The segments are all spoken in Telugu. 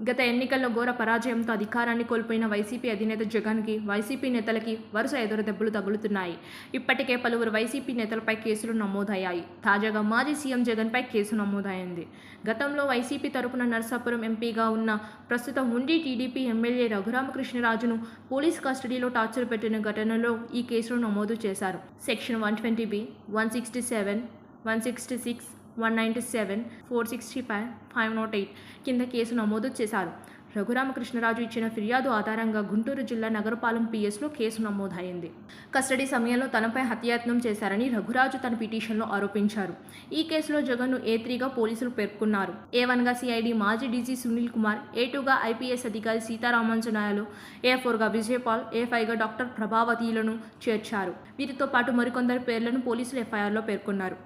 గత ఎన్నికల్లో ఘోర పరాజయంతో అధికారాన్ని కోల్పోయిన వైసీపీ అధినేత జగన్కి వైసీపీ నేతలకి వరుస ఎదురు దెబ్బలు తగులుతున్నాయి. ఇప్పటికే పలువురు వైసీపీ నేతలపై కేసులు నమోదయ్యాయి. తాజాగా మాజీ సీఎం జగన్పై కేసు నమోదైంది. గతంలో వైసీపీ తరపున నర్సాపురం ఎంపీగా ఉన్న ప్రస్తుతం ఉండి టీడీపీ ఎమ్మెల్యే రఘురామకృష్ణరాజును పోలీస్ కస్టడీలో టార్చర్ పెట్టిన ఘటనలో ఈ కేసును నమోదు చేశారు. సెక్షన్ 120B, 167, 166, 197, 465, 508 కింద కేసు నమోదు చేశారు. రఘురామకృష్ణరాజు ఇచ్చిన ఫిర్యాదు ఆధారంగా గుంటూరు జిల్లా నగరపాలెం పిఎస్లో కేసు నమోదైంది. కస్టడీ సమయంలో తనపై హత్యాయత్నం చేశారని రఘురాజు తన పిటిషన్లో ఆరోపించారు. ఈ కేసులో జగన్ను A3గా పోలీసులు పేర్కొన్నారు. A1గా సిఐడి మాజీ డీజీ సునీల్ కుమార్, A2గా ఐపీఎస్ అధికారి సీతారామాంజనేయులు, A4గా విజయపాల్, A5గా డాక్టర్ ప్రభావతిలను చేర్చారు. వీరితో పాటు మరికొందరు పేర్లను పోలీసులు ఎఫ్ఐఆర్లో పేర్కొన్నారు.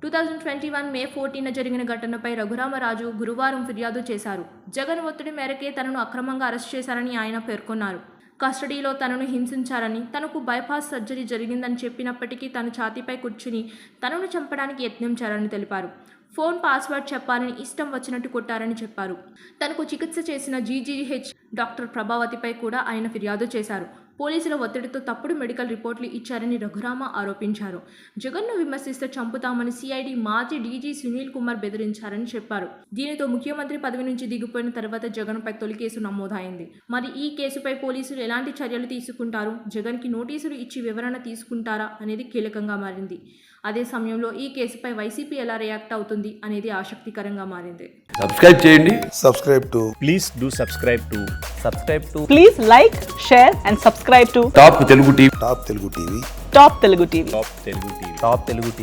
2021 మే 14న జరిగిన ఘటనపై రఘురామరాజు గురువారం ఫిర్యాదు చేశారు. జగన్ ఒత్తిడి మేరకే తనను అక్రమంగా అరెస్ట్ చేశారని ఆయన పేర్కొన్నారు. కస్టడీలో తనను హింసించారని, తనకు బైపాస్ సర్జరీ జరిగిందని చెప్పినప్పటికీ తను ఛాతీపై కూర్చుని తనను చంపడానికి యత్నించారని తెలిపారు. ఫోన్ పాస్వర్డ్ చెప్పాలని ఇష్టం వచ్చినట్టు కొట్టారని చెప్పారు. తనకు చికిత్స చేసిన జీజీహెచ్ డాక్టర్ ప్రభావతిపై కూడా ఆయన ఫిర్యాదు చేశారు. పోలీసుల ఒత్తిడితో తప్పుడు మెడికల్ రిపోర్టులు ఇచ్చారని రఘురామ ఆరోపించారు. జగన్ను విమర్శిస్తే చంపుతామని సిఐడి మాజీ డీజీ సునీల్ కుమార్ బెదిరించారని చెప్పారు. దీనితో ముఖ్యమంత్రి పదవి నుంచి దిగిపోయిన తర్వాత జగన్పై తొలి కేసు నమోదైంది. మరి ఈ కేసుపై పోలీసులు ఎలాంటి చర్యలు తీసుకుంటారు, జగన్కి నోటీసులు ఇచ్చి వివరణ తీసుకుంటారా అనేది కీలకంగా మారింది. అదే సమయంలో ఈ కేసుపై వైసీపీ ఎలా రియాక్ట్ అవుతుంది అనేది ఆసక్తికరంగా మారింది. సబ్స్క్రైబ్ చేయండి. Please do subscribe to Please like, share and subscribe to top Telugu TV. Top Telugu TV. Top Telugu TV.